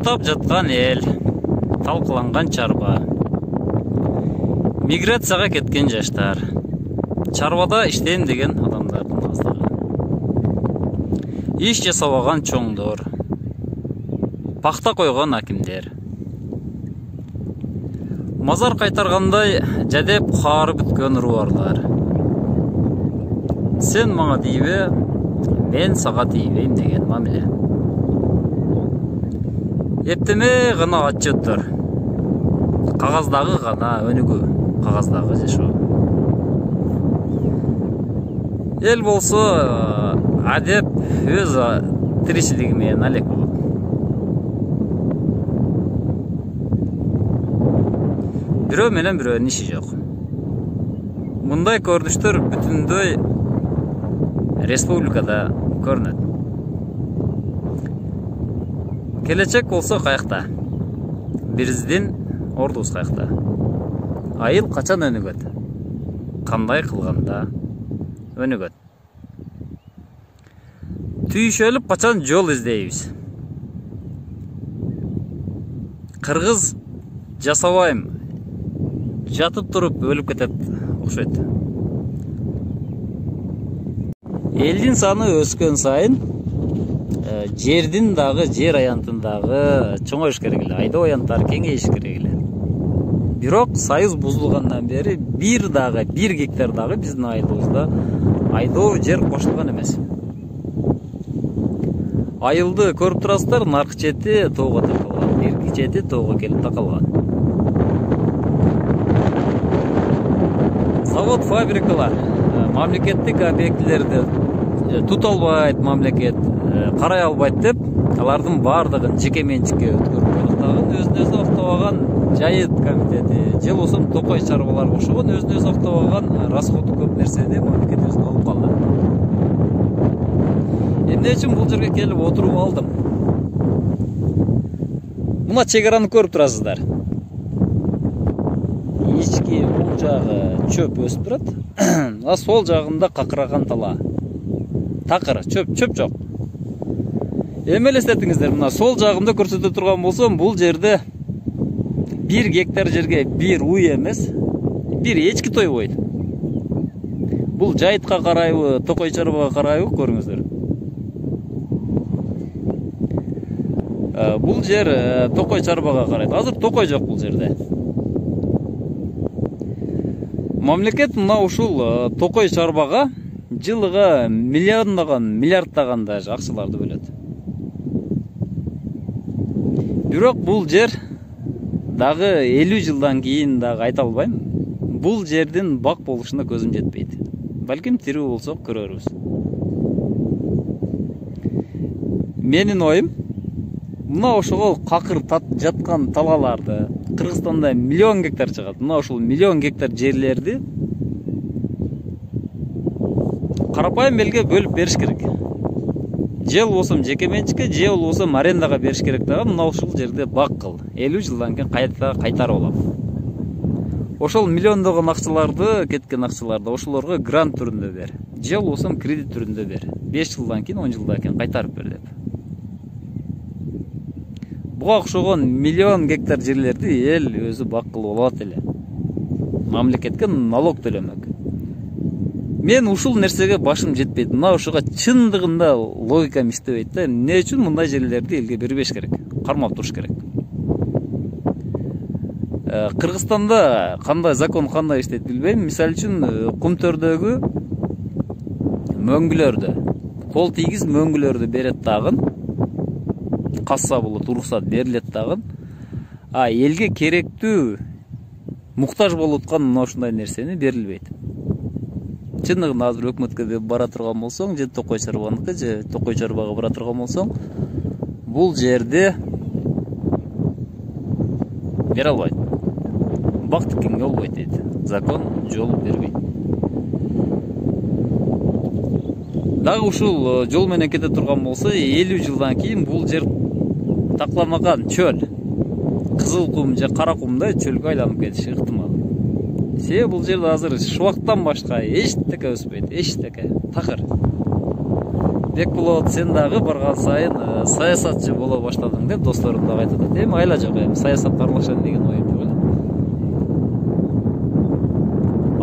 Уктап жаткан эл, талкыланган чарба, миграцияга кеткен жаштар, чарбада иштейм деген адамдардын аздыгы, иш жасабаган чоңдор, пахта койгон акимдер, мазар кайтаргандай жадеп каары бүткөн рубарлар. Сен мага тийбе, мен сага тийбейм деген мамиле. Эптеме гана отчеттор, кагаздагы гана өнүгүү, кагаздагы жашоо. Эл болсо адеп өз тиричилиги менен алек болот. Бирөө менен бирөөнүн иши жок. Мындай көрүнүштөр бүтүндөй республикада көрүнөт. Келечек болсо каякта? Биздин ордубуз каякта? Айыл качан өнүгөт? Кандай кылганда өнүгөт? Түйшөлүп качан жол издейбиз? Кыргыз жасабайм, жатып туруп өлүп кетет окшойт. Элдин саны өскөн сайын жердин дагы, жер аянтындагы чоңоюш керек эле, айдоо аянттар кеңейиш керек эле. Бирок союз бузулгандан бери бир гектар дагы биздин айылыбызда айдоо жер кошулган эмес. Айылды көрүп турасыздар, наркы чети тоого такалган, берки чети тоого келип такалган. Завод, фабрикалар, мамлекеттик объектилерди тута албайт мамлекет, карай албайт деп, алардын баардыгын жеке менчикке өткөрүп койгондагы өзүн өзү актабаган жайыт комитети, же болбосо токой чарбаларга окшогон өзүн өзү актабаган расходу көп нерсени мамлекет өзүнө алып калды. Эмне үчүн бул жерге келип отуруп алдым? Мына чек араны көрүп турасыздар. Ички оң жагы чөп өсүп турат, а сол жагында какыраган тала. Такыр, чөп жок. Эми элестетиңиздер, мына сол жагымда көрсөтө турган болсом, бул жерде 1 гектар жерге 1 уй эмес, 1 эчки тойбойт. Бул жайытка карайбы, токой чарбага карайбы, көрүңүздөр. Бул жер токой чарбага карайт. Азыр токой жок бул жерде. Мамлекет мына ушул токой чарбага жылыга миллиарддаган даже акчаларды бөлөт. Бирок бул жер дагы 50 жылдан кийин дагы айта албайм. Бул жердин бак болушуна көзүм жетпейт. Балким тирүү болсок көрөрбүз. Менин оюм, мына ошого какыр жаткан талаларды Кыргызстанда 1 миллион гектар чыгат. Мына ушул 1 миллион гектар жерлерди карапайым элге бөлүп бериш керек. Же болбосо жеке менчикке, же болбосо арендага бериш керек дагы. Мына ушул жерде бак кыл. 50 жылдан кийин кайтарып алам. Ошол миллиондогон акчаларды, кеткен акчаларды ошолорго грант түрүндө бер. Же болбосо кредит түрүндө бер. 5 жылдан кийин, 10 жылдан кийин кайтарып бер деп. Буга окшогон 1 миллион гектар жерлерди эл өзү бак кылып алат эле. Мамлекетке налог төлөмөк. Мен ушул нерсеге башым жетпейт. Мына ушуга чындыгында логикам иштебейт да. Эмне үчүн мындай жерлерди элге бербеш керек? Кармап туруш керек. Кыргызстанда кандай закон кандай иштейт билбейм. Мисалы үчүн кумтөрдөгү мөңгүлөрдү, кол тийгиз мөңгүлөрдү берет дагы. Касса болот, уруксат берилет дагы. А элге керектүү муктаж болуп аткан мына ушундай нерсени берилбейт. Чындыгында азыр өкмөткө бара турган болсоң, же токой чарбаныкы, же токой чарбага бара турган болсоң, бул жерде бере албайт. Бак тиккенге болбойт дейт. Закон жол бербейт. Дагы ушул жол менен кете турган болсо, 50 жылдан кийин бул жер такламаган чөл, кызыл кум же кара кумдай чөлгө айланып кетиши ыктымал. Себеби бул жерде азыр шубактан башка эчтеке өспөйт, эчтеке, такыр. Бекболот, сен дагы барган сайын саясатчы боло баштадың деп досторум дагы айтып атат. Эми айла жок, эми саясатка аралашам деген оюм жок эле.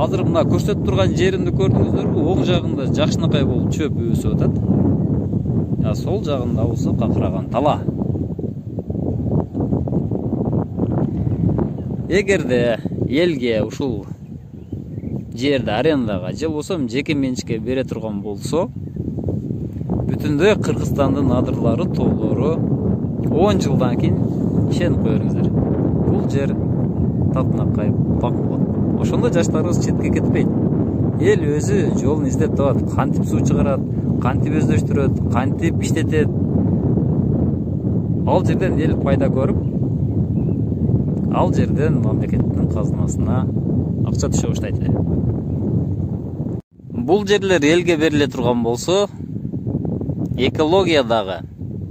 Азыр мына көрсөтүп турган жеримди көрдүңүздөрбү? Оң жагында жакшынакай болуп чөп өсүп атат. Сол жагында болсо какыраган тала. Эгерде элге ушул жерди арендага же болбосо жеке менчикке бере турган болсо, бүтүндөй Кыргызстандын адырлары, тоолору 10 жылдан кийин ишенип кое бериңиздер. Бул жер татынакай пак болот. Ошондо жаштарыбыз четке кетпейт. Эл өзү жолун издеп табат. Кантип суу чыгарат, кантип өздөштүрөт, кантип иштетет. Ал жерден эл пайда көрүп, ал жерден мамлекеттин казынасына акча түшө баштайт эле. Бул жерлер элге бериле турган болсо, экология дагы,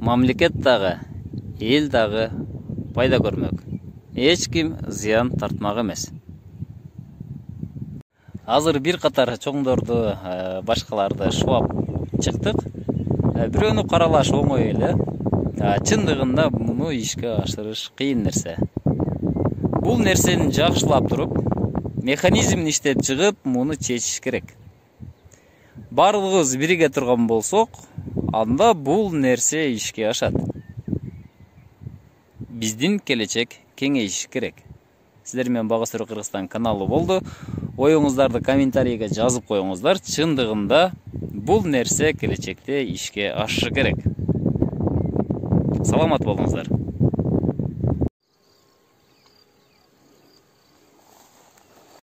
мамлекет дагы, эл дагы пайда көрмөк. Эч ким зыян тартмак эмес. Азыр бир катар чоңдорду, башкаларды шубап чыктык. Бирөөнү каралаш оңой эле. Чындыгында муну ишке ашырыш кыйын нерсе. Бул нерсени жакшылап туруп, механизмин иштеп чыгып, муну чечиш керек. Барлыгыбыз бириге турган болсок, анда бул нерсе ишке ашат. Биздин келечек кеңейиш керек. Сиздер менен Бага Сүрө Кыргызстан каналы болду. Оюңуздарды комментарийге жазып коюңуздар. Чындыгында бул нерсе келечекте ишке ашышы керек. Саламат болуңуздар.